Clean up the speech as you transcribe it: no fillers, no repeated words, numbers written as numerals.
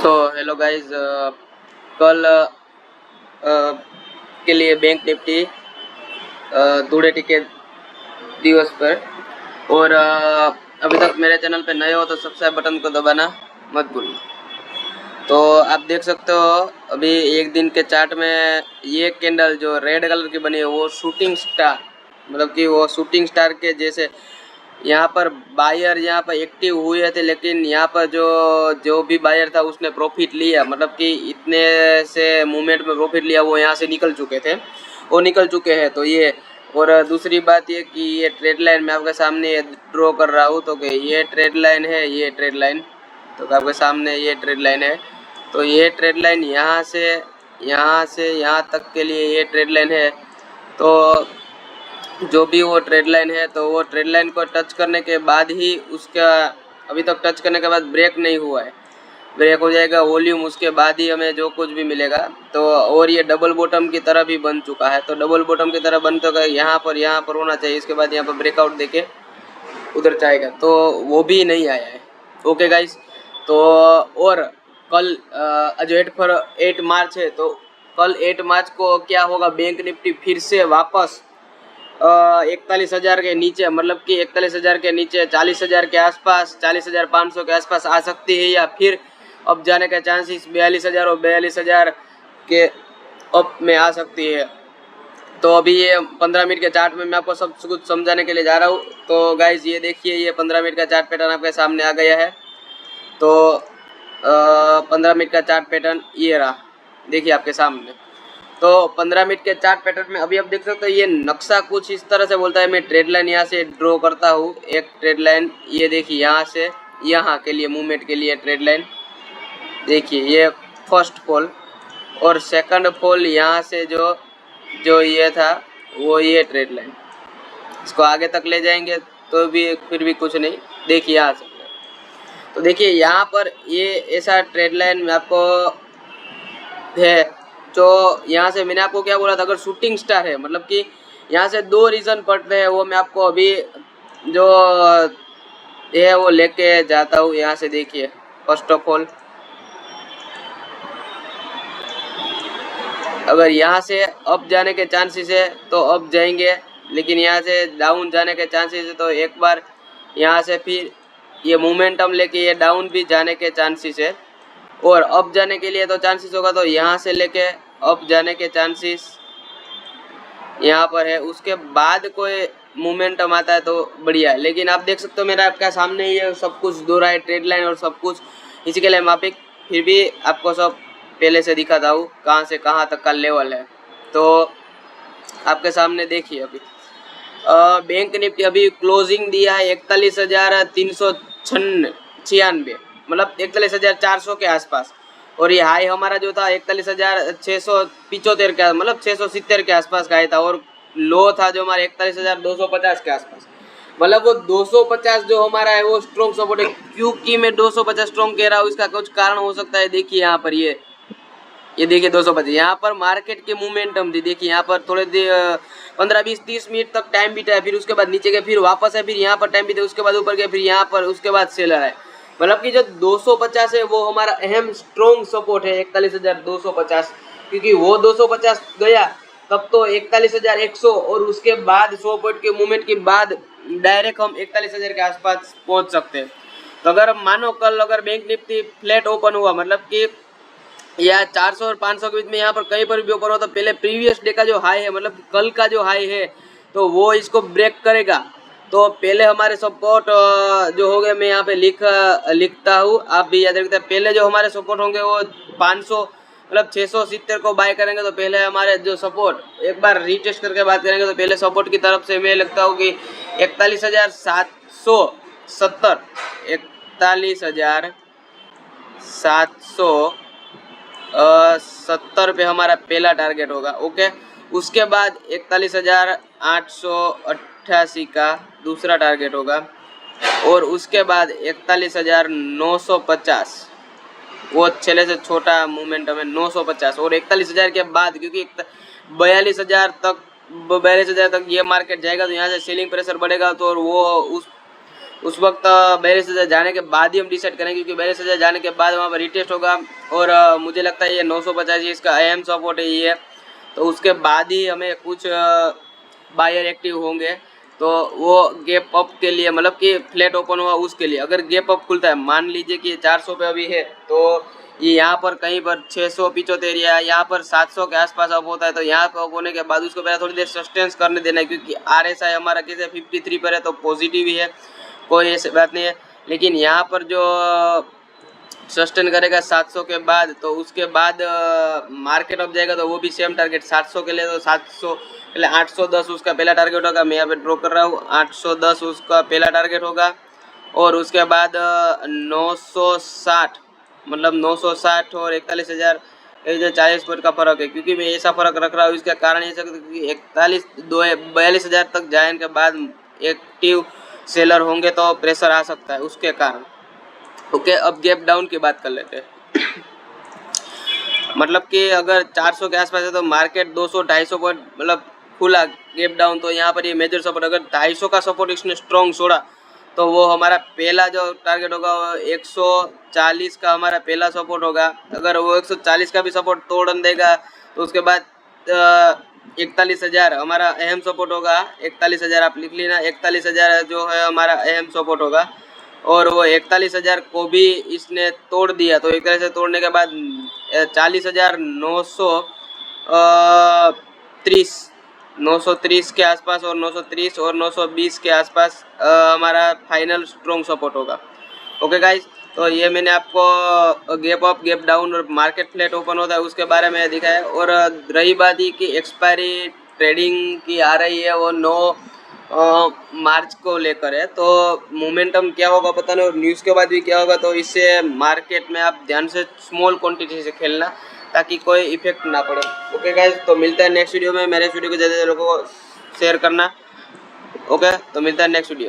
So hello guys, कल के लिए बैंक निफ्टी धूड़ेटी के दिवस पर और अभी तक मेरे चैनल पे नए हो तो सब्सक्राइब बटन को दबाना मत भूलना। तो आप देख सकते हो अभी एक दिन के चार्ट में ये कैंडल जो रेड कलर की बनी है वो शूटिंग स्टार, मतलब कि वो शूटिंग स्टार के जैसे यहाँ पर बायर यहाँ पर एक्टिव हुए थे, लेकिन यहाँ पर जो जो भी बायर था उसने प्रॉफिट लिया, मतलब कि इतने से मूवमेंट में प्रॉफिट लिया, वो यहाँ से निकल चुके थे, वो निकल चुके हैं। तो ये और दूसरी बात ये कि ये ट्रेड लाइन मैं आपके सामने ड्रॉ कर रहा हूँ, तो कि ये ट्रेड लाइन है, ये ट्रेड लाइन, तो आपके सामने ये ट्रेड लाइन है। तो ये ट्रेड लाइन यहाँ से यहाँ तक के लिए ये ट्रेड लाइन है। तो जो भी वो ट्रेड लाइन है, तो वो ट्रेड लाइन को टच करने के बाद ही उसका, अभी तक टच करने के बाद ब्रेक नहीं हुआ है, ब्रेक हो जाएगा वॉल्यूम, उसके बाद ही हमें जो कुछ भी मिलेगा। तो और ये डबल बॉटम की तरह भी बन चुका है, तो डबल बॉटम की तरह बन तो यहाँ पर होना चाहिए, इसके बाद यहाँ पर ब्रेकआउट देके उधर जाएगा, तो वो भी नहीं आया है। ओके गाइस, तो और कल आज 8 मार्च है, तो कल 8 मार्च को क्या होगा, बैंक निफ्टी फिर से वापस 41,000 के नीचे, मतलब कि 41,000 के नीचे 40,000 के आसपास, 40,500 के आसपास आ सकती है, या फिर अब जाने का चांसेस 42,000 और 42,000 के अप में आ सकती है। तो अभी ये 15 मिनट के चार्ट में मैं आपको सब कुछ समझाने के लिए जा रहा हूँ। तो गाइज ये देखिए, ये 15 मिनट का चार्ट पैटर्न आपके सामने आ गया है। तो 15 मिनट का चार्ट पैटर्न ये रहा, देखिए आपके सामने। तो 15 मिनट के चार्ट पैटर्न में अभी आप देख सकते हो ये नक्शा कुछ इस तरह से बोलता है। मैं ट्रेड लाइन यहाँ से ड्रॉ करता हूँ, एक ट्रेड लाइन, ये देखिए यहाँ से यहाँ के लिए मूवमेंट के लिए ट्रेड लाइन, देखिए ये फर्स्ट फॉल और सेकंड फॉल, यहाँ से जो ये था वो ये ट्रेड लाइन, इसको आगे तक ले जाएंगे तो भी फिर भी कुछ नहीं, देखिए यहाँ से। तो देखिए यहाँ पर ये ऐसा ट्रेड लाइन में आपको है, जो यहाँ से मैंने आपको क्या बोला था, अगर शूटिंग स्टार है, मतलब कि यहाँ से दो रीजन पड़ते हैं, वो मैं आपको अभी जो है वो लेके जाता हूँ। यहाँ से देखिए, फर्स्ट ऑफ ऑल अगर यहाँ से अप जाने के चांसेस है तो अप जाएंगे, लेकिन यहाँ से डाउन जाने के चांसेस है, तो एक बार यहाँ से फिर ये मोमेंटम लेके ये डाउन भी जाने के चांसेस है, और अप जाने के लिए तो चांसेस होगा, तो यहाँ से लेके अप जाने के चांसेस यहाँ पर है। उसके बाद कोई मोमेंटम आता है तो बढ़िया है, लेकिन आप देख सकते हो मेरा आपका सामने ये सब कुछ दो रहा है, ट्रेड लाइन और सब कुछ, इसी के लिए माफिक फिर भी आपको सब पहले से दिखाता हूँ कहाँ से कहाँ तक का लेवल है। तो आपके सामने देखिए अभी बैंक निफ्टी अभी क्लोजिंग दिया है 41,396, मतलब 41,400 के आसपास, और ये हाई हमारा जो था 41,675 के, मतलब 670 के आसपास का आया था, और लो था जो हमारा 41,250 के आसपास, मतलब वो 250 जो हमारा है वो स्ट्रॉन्ग सपोर्ट है। क्योंकि मैं 250 स्ट्रॉन्ग कह रहा हूँ, इसका कुछ कारण हो सकता है। देखिए यहाँ पर ये देखिए 250, यहाँ पर मार्केट की मोमेंटम थी, देखिए यहाँ पर थोड़े 15-20-30 मिनट तक टाइम बीता है, फिर उसके बाद नीचे गए, फिर वापस है, फिर यहाँ पर टाइम बीता, उसके बाद ऊपर गए, फिर यहाँ पर, उसके बाद सेलर है। मतलब कि जो 250 है वो हमारा अहम स्ट्रॉन्ग सपोर्ट है 41,250, क्योंकि वो 250 गया तब तो 41,100, और उसके बाद 100 पॉइंट के मूवमेंट के बाद डायरेक्ट हम 41,000 के आसपास पहुंच सकते हैं। तो अगर मानो कल अगर बैंक निफ्टी फ्लैट ओपन हुआ, मतलब कि या 400 और 500 के बीच में यहाँ पर कहीं पर भी ओपन हो, तो पहले प्रीवियस डे का जो हाई है, मतलब कल का जो हाई है, तो वो इसको ब्रेक करेगा। तो पहले हमारे सपोर्ट जो हो गए, मैं यहाँ पे लिखता हूँ, आप भी याद रखते हैं। पहले जो हमारे सपोर्ट होंगे वो 500, मतलब 670 को बाय करेंगे, तो पहले हमारे जो सपोर्ट एक बार रीटेस्ट करके बात करेंगे, तो पहले सपोर्ट की तरफ से मैं लिखता हूँ कि 41,770, 41,770 पे हमारा पहला टारगेट होगा। ओके, उसके बाद 41,888 का दूसरा टारगेट होगा, और उसके बाद 41,950, वो छेले से छोटा मोमेंटम है 950, और 41,000 के बाद, क्योंकि 42,000 तक ये मार्केट जाएगा, तो यहाँ से सेलिंग प्रेशर बढ़ेगा, तो वो उस वक्त 42,000 जाने के बाद ही हम डिसाइड करेंगे, क्योंकि 42,000 जाने के बाद वहाँ पर रिटेस्ट होगा और मुझे लगता है ये 985 इसका अहम सपोर्ट है ये, तो उसके बाद ही हमें कुछ बायर एक्टिव होंगे। तो वो गैप अप के लिए, मतलब कि फ्लैट ओपन हुआ उसके लिए, अगर गैप अप खुलता है, मान लीजिए कि 400 पे अभी है, तो ये यहाँ पर कहीं पर 675 या यहाँ पर 700 के आसपास अप होता है, तो यहाँ पर अप होने के बाद उसको पहले थोड़ी देर सस्टेंस करने देना है, क्योंकि RSI हमारा कैसे 53 पर है, तो पॉजिटिव ही है, कोई ऐसी बात नहीं है। लेकिन यहाँ पर जो सस्टेन करेगा 700 के बाद, तो उसके बाद मार्केट अप जाएगा, तो वो भी सेम टारगेट 700 के लिए, तो 700 पहले 810 उसका पहला टारगेट होगा। मैं यहाँ पे ड्रॉ कर रहा हूँ, 810 उसका पहला टारगेट होगा और उसके बाद 960, मतलब 960 और 41,000 जो 40 पॉइंट का फर्क है, क्योंकि मैं ऐसा फर्क रख रहा हूँ, इसका कारण ये कि 42,000 तक जाने के बाद एक्टिव सेलर होंगे तो प्रेशर आ सकता है, उसके कारण। ओके, अब गैप डाउन की बात कर लेते हैं। मतलब कि अगर 400 के आसपास है तो मार्केट 200-250 पॉइंट मतलब खुला गैप डाउन, तो यहाँ पर ये मेजर सपोर्ट, अगर 250 का सपोर्ट इसने स्ट्रॉन्ग छोड़ा तो वो हमारा पहला जो टारगेट होगा वो 140 का हमारा पहला सपोर्ट होगा। अगर वो 140 का भी सपोर्ट तोड़ देगा तो उसके बाद 41,000 हमारा अहम सपोर्ट होगा। 41,000 आप लिख लेना, 41,000 जो है हमारा अहम सपोर्ट होगा। और वो 41,000 को भी इसने तोड़ दिया, तो एक तरह से तोड़ने के बाद 40,930 के आसपास और 930 और 920 के आसपास हमारा फाइनल स्ट्रॉन्ग सपोर्ट होगा। ओके गाइज, तो ये मैंने आपको गैप अप, गैप डाउन और मार्केट फ्लैट ओपन होता है उसके बारे में दिखाया। और रही बात ही कि एक्सपायरी ट्रेडिंग की आ रही है, वो 9 मार्च को लेकर है, तो मोमेंटम क्या होगा पता नहीं, और न्यूज़ के बाद भी क्या होगा, तो इससे मार्केट में आप ध्यान से स्मॉल क्वांटिटी से खेलना ताकि कोई इफेक्ट ना पड़े। ओके गाइज, तो मिलता है नेक्स्ट वीडियो में। मेरे वीडियो को ज़्यादा लोगों को शेयर करना। ओके, तो मिलता है नेक्स्ट वीडियो।